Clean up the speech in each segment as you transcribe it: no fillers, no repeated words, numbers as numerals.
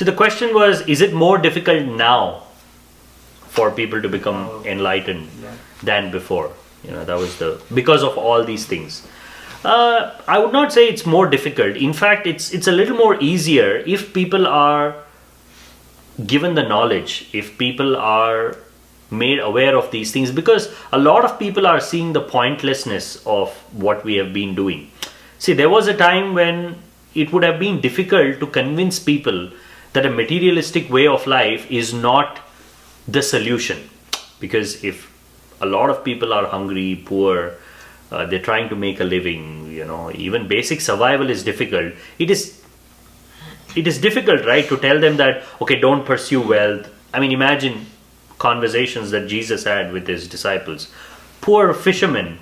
So the question was, is it more difficult now for people to become enlightened than before? That was because of all these things. I would not say it's more difficult. In fact, it's a little more easier if people are given the knowledge, if people are made aware of these things, because a lot of people are seeing the pointlessness of what we have been doing. See, there was a time when it would have been difficult to convince people that a materialistic way of life is not the solution, because if a lot of people are hungry, poor, they're trying to make a living, even basic survival is difficult. It is difficult, right, to tell them that, okay, don't pursue wealth. I mean, imagine conversations that Jesus had with his disciples. Poor fishermen,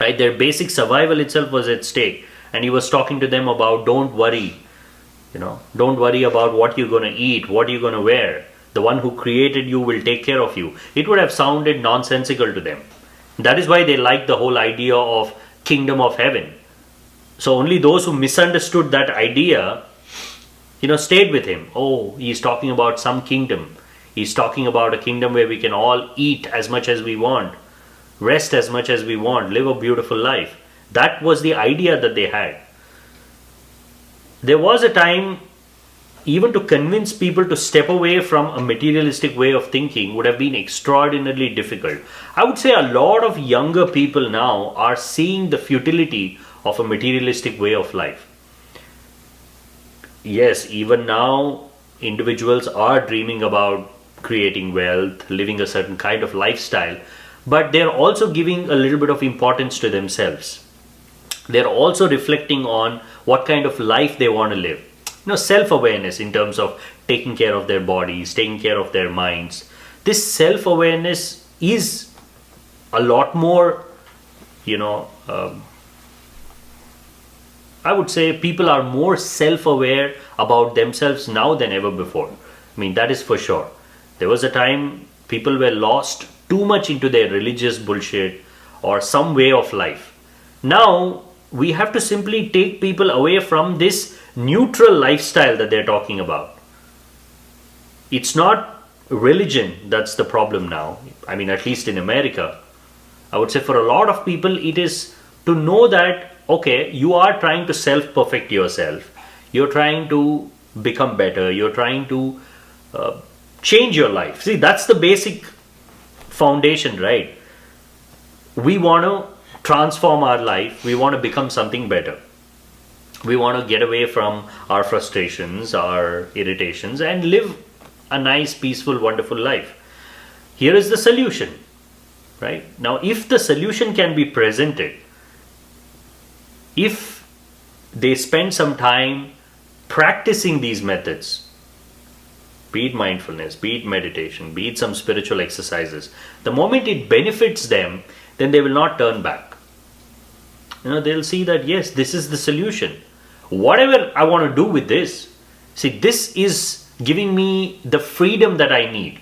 right, their basic survival itself was at stake, and he was talking to them about don't worry about what you're going to eat, what you're going to wear. The one who created you will take care of you. It would have sounded nonsensical to them. That is why they liked the whole idea of kingdom of heaven. So only those who misunderstood that idea, stayed with him. Oh, he's talking about some kingdom. He's talking about a kingdom where we can all eat as much as we want, rest as much as we want, live a beautiful life. That was the idea that they had. There was a time even to convince people to step away from a materialistic way of thinking would have been extraordinarily difficult. I would say a lot of younger people now are seeing the futility of a materialistic way of life. Yes, even now individuals are dreaming about creating wealth, living a certain kind of lifestyle, but they're also giving a little bit of importance to themselves. They're also reflecting on what kind of life they want to live. Self-awareness in terms of taking care of their bodies, taking care of their minds. This self-awareness is a lot more, I would say people are more self-aware about themselves now than ever before. I mean, that is for sure. There was a time people were lost too much into their religious bullshit or some way of life. Now, we have to simply take people away from this neutral lifestyle that they're talking about. It's not religion that's the problem now. I mean, at least in America. I would say for a lot of people, it is to know that, okay, you are trying to self-perfect yourself. You're trying to become better. You're trying to change your life. See, that's the basic foundation, right? We want to transform our life. We want to become something better. We want to get away from our frustrations, our irritations, and live a nice, peaceful, wonderful life. Here is the solution, right? Now, if the solution can be presented, if they spend some time practicing these methods, be it mindfulness, be it meditation, be it some spiritual exercises, the moment it benefits them, then they will not turn back. They'll see that, yes, this is the solution. Whatever I want to do with this, see, this is giving me the freedom that I need.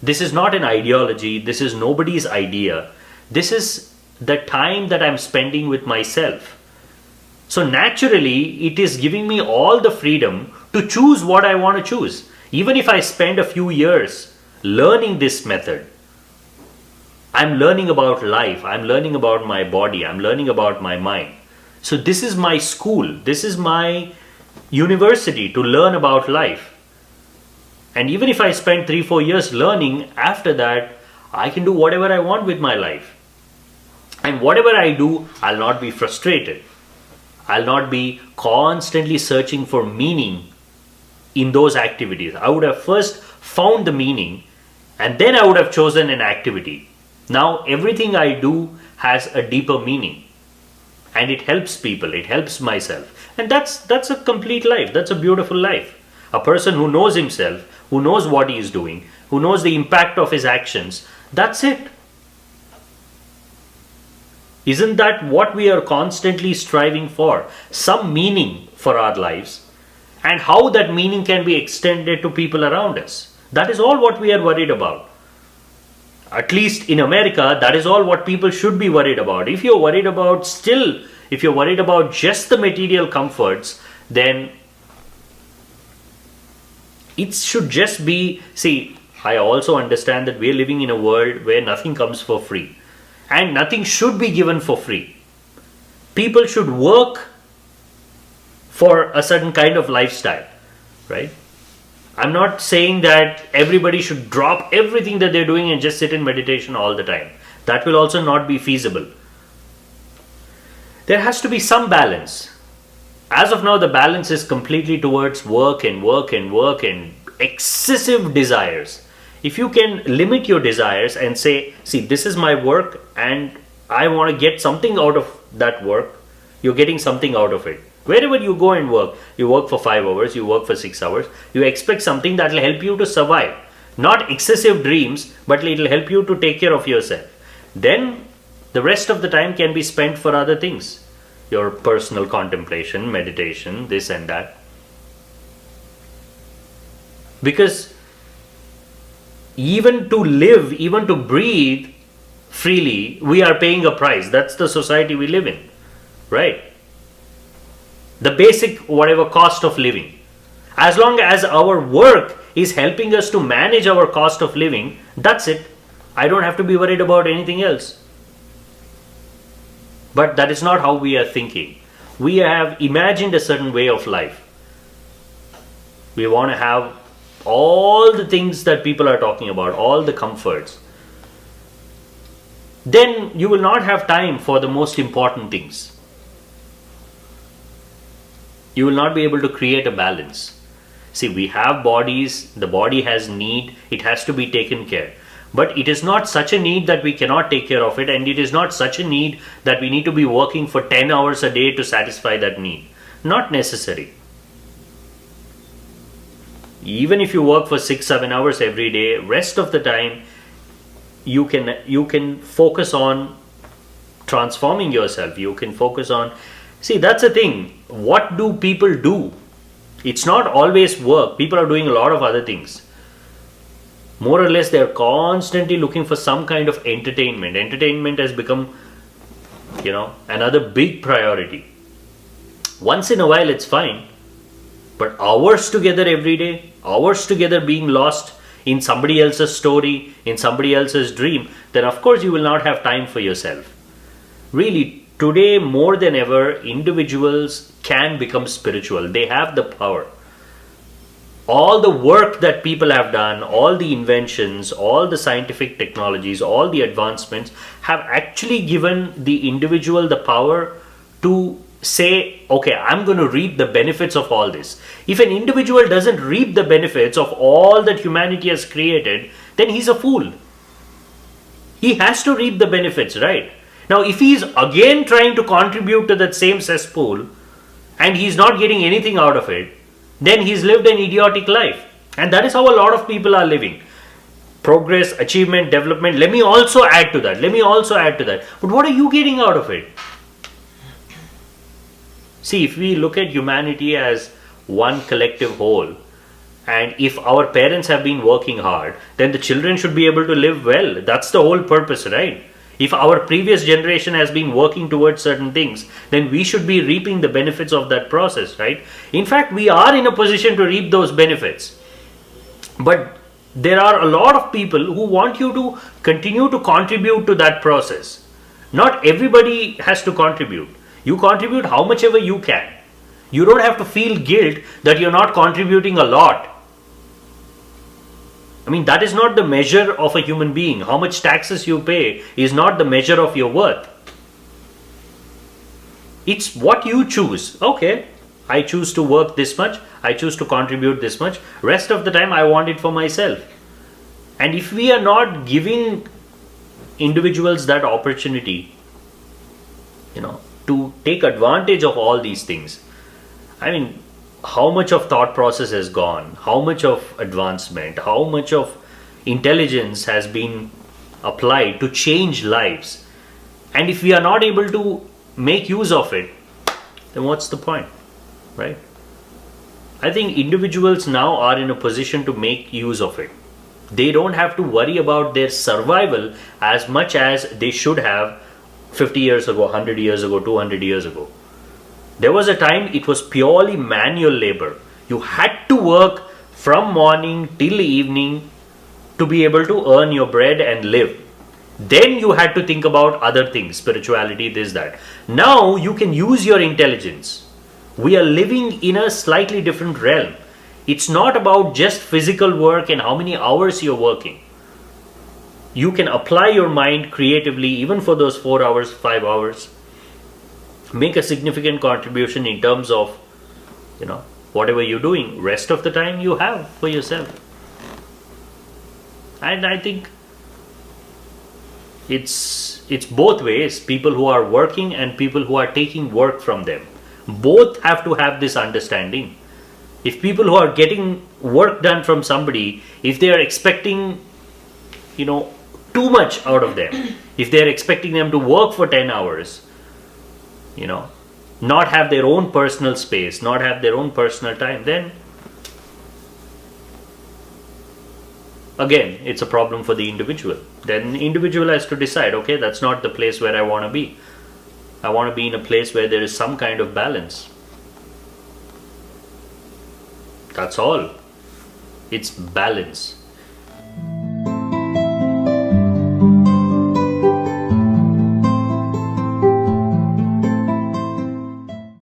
This is not an ideology. This is nobody's idea. This is the time that I'm spending with myself. So naturally, it is giving me all the freedom to choose what I want to choose. Even if I spend a few years learning this method, I'm learning about life. I'm learning about my body. I'm learning about my mind. So this is my school. This is my university to learn about life. And even if I spend 3-4 years learning, after that, I can do whatever I want with my life. And whatever I do, I'll not be frustrated. I'll not be constantly searching for meaning in those activities. I would have first found the meaning, and then I would have chosen an activity. Now everything I do has a deeper meaning, and it helps people, it helps myself, and that's a complete life. That's a beautiful life. A person who knows himself, who knows what he is doing, who knows the impact of his actions, that's it. Isn't that what we are constantly striving for? Some meaning for our lives, and how that meaning can be extended to people around us. That is all what we are worried about. At least in America, that is all what people should be worried about. If you're worried about just the material comforts, then It should just be, see, I also understand that we're living in a world where nothing comes for free. And nothing should be given for free. People should work for a certain kind of lifestyle, right? I'm not saying that everybody should drop everything that they're doing and just sit in meditation all the time. That will also not be feasible. There has to be some balance. As of now, the balance is completely towards work and work and work and excessive desires. If you can limit your desires and say, see, this is my work and I want to get something out of that work, you're getting something out of it. Wherever you go and work, you work for 5 hours, you work for 6 hours, you expect something that will help you to survive. Not excessive dreams, but it will help you to take care of yourself. Then the rest of the time can be spent for other things. Your personal contemplation, meditation, this and that. Because even to live, even to breathe freely, we are paying a price. That's the society we live in, right? The basic whatever cost of living. As long as our work is helping us to manage our cost of living, that's it. I don't have to be worried about anything else. But that is not how we are thinking. We have imagined a certain way of life. We want to have all the things that people are talking about, all the comforts. Then you will not have time for the most important things. You will not be able to create a balance. See, we have bodies, the body has need, it has to be taken care. But it is not such a need that we cannot take care of it, and it is not such a need that we need to be working for 10 hours a day to satisfy that need. Not necessary. Even if you work for 6-7 hours every day, rest of the time you can focus on transforming yourself. You can focus on, see, that's the thing. What do people do? It's not always work. People are doing a lot of other things. More or less, they're constantly looking for some kind of entertainment. Entertainment has become, another big priority. Once in a while, it's fine. But hours together every day, hours together being lost in somebody else's story, in somebody else's dream, then of course you will not have time for yourself. Really, today more than ever, individuals can become spiritual. They have the power. All the work that people have done, all the inventions, all the scientific technologies, all the advancements have actually given the individual the power to say, okay, I'm going to reap the benefits of all this. If an individual doesn't reap the benefits of all that humanity has created, then he's a fool. He has to reap the benefits, right? Now, if he's again trying to contribute to that same cesspool and he's not getting anything out of it, then he's lived an idiotic life. And that is how a lot of people are living. Progress, achievement, development. Let me also add to that. But what are you getting out of it? See, if we look at humanity as one collective whole, and if our parents have been working hard, then the children should be able to live well. That's the whole purpose, right? If our previous generation has been working towards certain things, then we should be reaping the benefits of that process, right? In fact, we are in a position to reap those benefits. But there are a lot of people who want you to continue to contribute to that process. Not everybody has to contribute. You contribute how much ever you can. You don't have to feel guilt that you're not contributing a lot. I mean, that is not the measure of a human being. How much taxes you pay is not the measure of your worth. It's what you choose. Okay, I choose to work this much. I choose to contribute this much. Rest of the time, I want it for myself. And if we are not giving individuals that opportunity, to take advantage of all these things, I mean, how much of thought process has gone, how much of advancement, how much of intelligence has been applied to change lives. And if we are not able to make use of it, then what's the point, right? I think individuals now are in a position to make use of it. They don't have to worry about their survival as much as they should have 50 years ago, 100 years ago, 200 years ago. There was a time it was purely manual labor. You had to work from morning till evening to be able to earn your bread and live. Then you had to think about other things, spirituality, this, that. Now you can use your intelligence. We are living in a slightly different realm. It's not about just physical work and how many hours you're working. You can apply your mind creatively, even for those 4 hours, 5 hours. Make a significant contribution in terms of, whatever you're doing. Rest of the time you have for yourself. And I think it's both ways, people who are working and people who are taking work from them. Both have to have this understanding. If people who are getting work done from somebody, if they are expecting, too much out of them, if they are expecting them to work for 10 hours, not have their own personal space, not have their own personal time, then again, it's a problem for the individual. Then the individual has to decide, okay, that's not the place where I want to be. I want to be in a place where there is some kind of balance. That's all. It's balance.